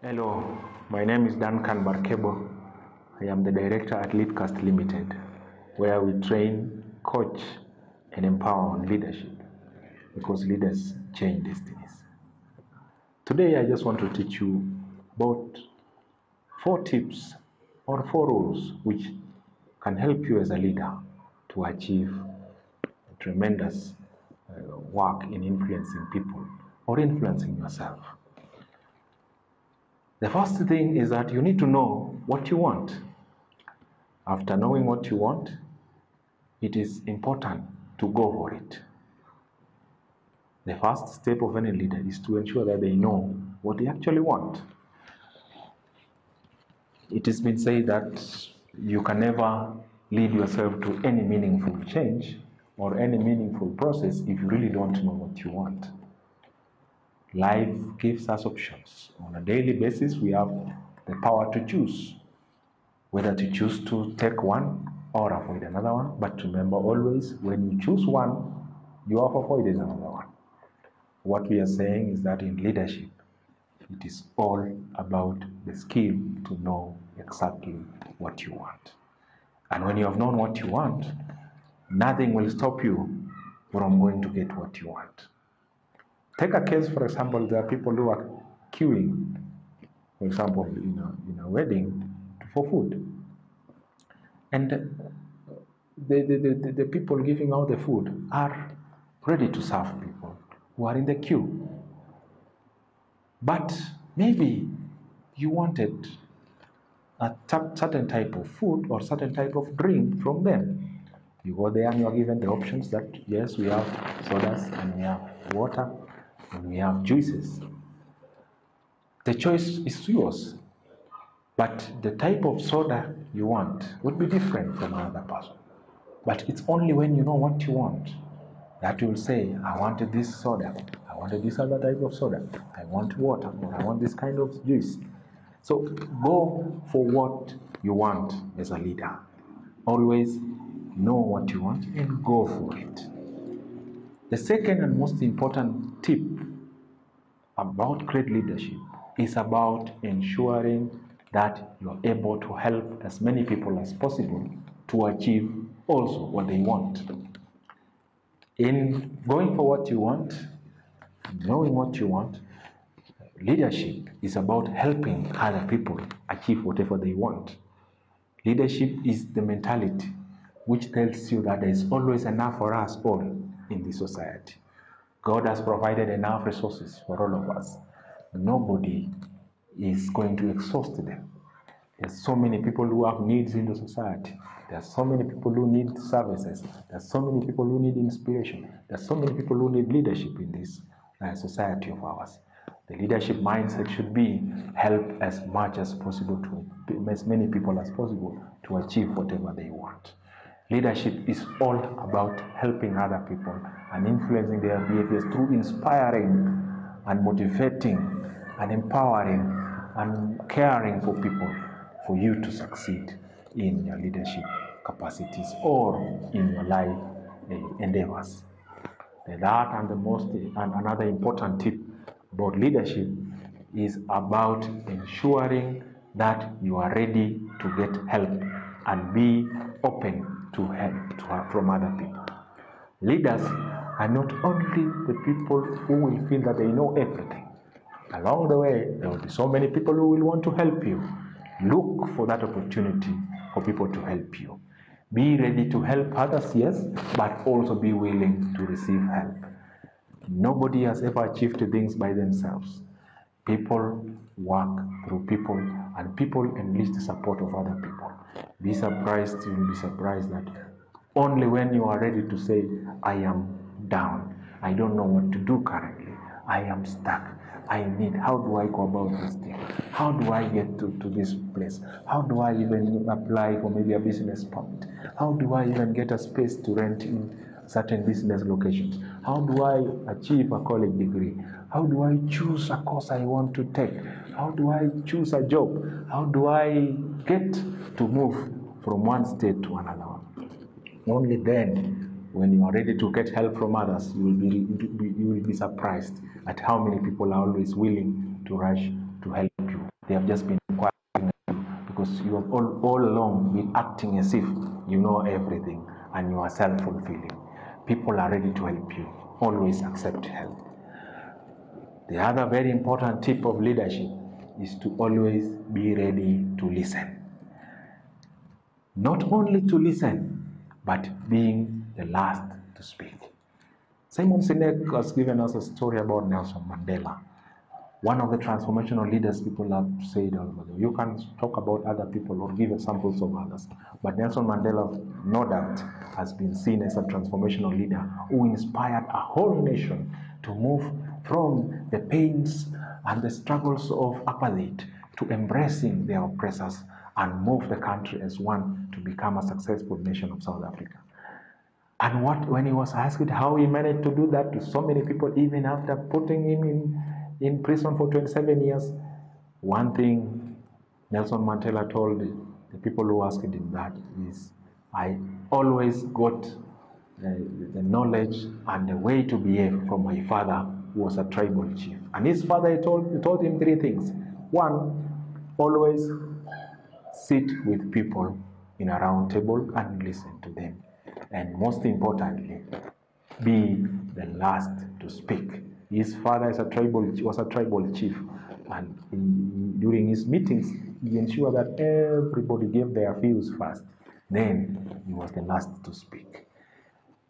Hello, my name is Duncan Barkebo. I am the director at LeadCast Limited, where we train, coach, and empower on leadership, because leaders change destinies. Today, I just want to teach you about 4 tips or 4 rules which can help you as a leader to achieve tremendous work in influencing people or influencing yourself. The first thing is that you need to know what you want. After knowing what you want, it is important to go for it. The first step of any leader is to ensure that they know what they actually want. It has been said that you can never lead yourself to any meaningful change or any meaningful process if you really don't know what you want. Life gives us options. On a daily basis, we have the power to choose, whether to choose to take one or avoid another one. But remember always, when you choose one, you have avoided another one. What we are saying is that in leadership, it is all about the skill to know exactly what you want. And when you have known what you want, nothing will stop you from going to get what you want. Take a case, for example, there are people who are queuing, for example, in a wedding for food. And the people giving out the food are ready to serve people who are in the queue. But maybe you wanted a certain type of food or certain type of drink from them. You go there and you are given the options that, yes, we have sodas and we have water and we have juices. The choice is yours, but the type of soda you want would be different from another person. But it's only when you know what you want that you will say, I wanted this soda, I wanted this other type of soda, I want water, or I want this kind of juice. So go for what you want as a leader. Always know what you want and go for it. The second and most important tip about great leadership is about ensuring that you're able to help as many people as possible to achieve also what they want. In going for what you want, knowing what you want, leadership is about helping other people achieve whatever they want. Leadership is the mentality which tells you that there is always enough for us all in this society. God has provided enough resources for all of us. Nobody is going to exhaust them. There's so many people who have needs in the society. There's so many people who need services. There's so many people who need inspiration. There's so many people who need leadership in this society of ours. The leadership mindset should be help as much as possible to as many people as possible to achieve whatever they want. Leadership is all about helping other people and influencing their behaviors through inspiring and motivating and empowering and caring for people for you to succeed in your leadership capacities or in your life endeavors. That and another important tip about leadership is about ensuring that you are ready to get help and be open to help from other people. Leaders are not only the people who will feel that they know everything. Along the way, there will be so many people who will want to help you. Look for that opportunity for people to help you. Be ready to help others, yes, but also be willing to receive help. Nobody has ever achieved things by themselves. People work through people, and people enlist the support of other people. Be surprised, you will be surprised that only when you are ready to say, I am down, I don't know what to do currently, I am stuck, how do I go about this thing? How do I get to this place? How do I even apply for maybe a business permit? How do I even get a space to rent in certain business locations? How do I achieve a college degree? How do I choose a course I want to take? How do I choose a job? How do I get to move from one state to another one? Only then, when you are ready to get help from others, you will be surprised at how many people are always willing to rush to help you. They have just been quiet because you have all along been acting as if you know everything and you are self-fulfilling. People are ready to help you. Always accept help. The other very important tip of leadership is to always be ready to listen. Not only to listen, but being the last to speak. Simon Sinek has given us a story about Nelson Mandela. One of the transformational leaders people have said all over. You can talk about other people or give examples of others. But Nelson Mandela, no doubt, has been seen as a transformational leader who inspired a whole nation to move from the pains and the struggles of apartheid to embracing their oppressors and move the country as one to become a successful nation of South Africa. And when he was asked how he managed to do that to so many people, even after putting him in prison for 27 years, one thing Nelson Mandela told the people who asked him that is, I always got the knowledge and the way to behave from my father, who was a tribal chief. And his father told him three things. One, always sit with people in a round table and listen to them. And most importantly, be the last to speak. His father was a tribal chief, and during his meetings, he ensured that everybody gave their views first. Then he was the last to speak.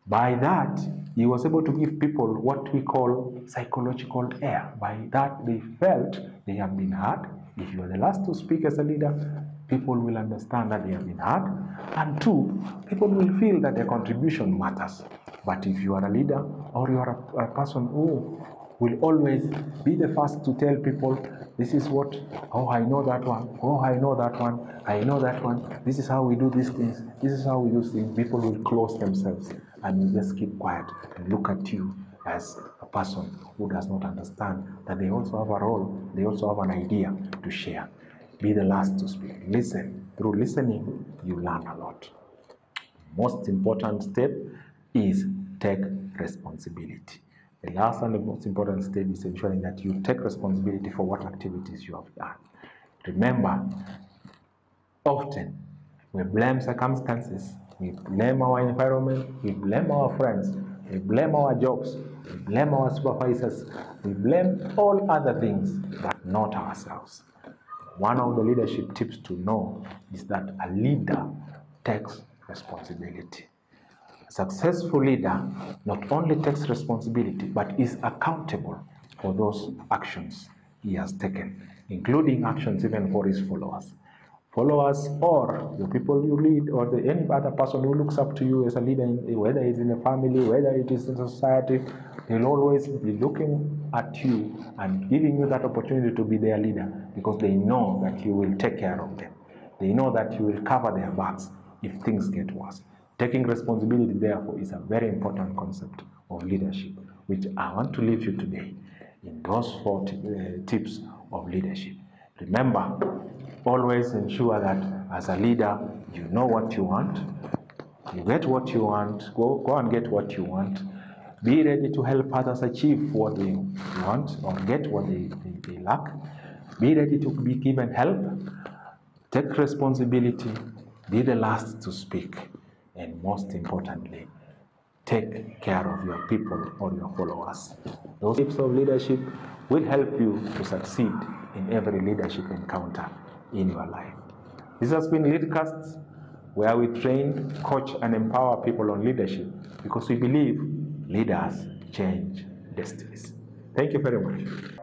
By that, he was able to give people what we call psychological air. By that, they felt they have been heard. If you are the last to speak as a leader, people will understand that they have been heard. And two, people will feel that their contribution matters. But if you are a leader or you are a person who will always be the first to tell people, this is what, oh, I know that one, oh, I know that one, I know that one, this is how we do these things, this is how we do things, people will close themselves and will just keep quiet and look at you as a person who does not understand that they also have a role, they also have an idea to share. Be the last to speak. Listen. Through listening, you learn a lot. Most important step is take responsibility. The last and the most important step is ensuring that you take responsibility for what activities you have done. Remember, often we blame circumstances, we blame our environment, we blame our friends, we blame our jobs, we blame our supervisors, we blame all other things, but not ourselves. One of the leadership tips to know is that a leader takes responsibility. A successful leader not only takes responsibility, but is accountable for those actions he has taken, including actions even for his followers. Followers or the people you lead or any other person who looks up to you as a leader, whether it's in a family, whether it is in society, they'll always be looking at you and giving you that opportunity to be their leader because they know that you will take care of them. They know that you will cover their backs if things get worse. Taking responsibility, therefore, is a very important concept of leadership, which I want to leave you today in those 4 tips of leadership. Remember, always ensure that as a leader, you know what you want, you get what you want, go and get what you want. Be ready to help others achieve what they want or get what they lack. Be ready to be given help. Take responsibility. Be the last to speak. And most importantly, take care of your people or your followers. Those tips of leadership will help you to succeed in every leadership encounter in your life. This has been LeadCast, where we train, coach, and empower people on leadership because we believe leaders change destinies. Thank you very much.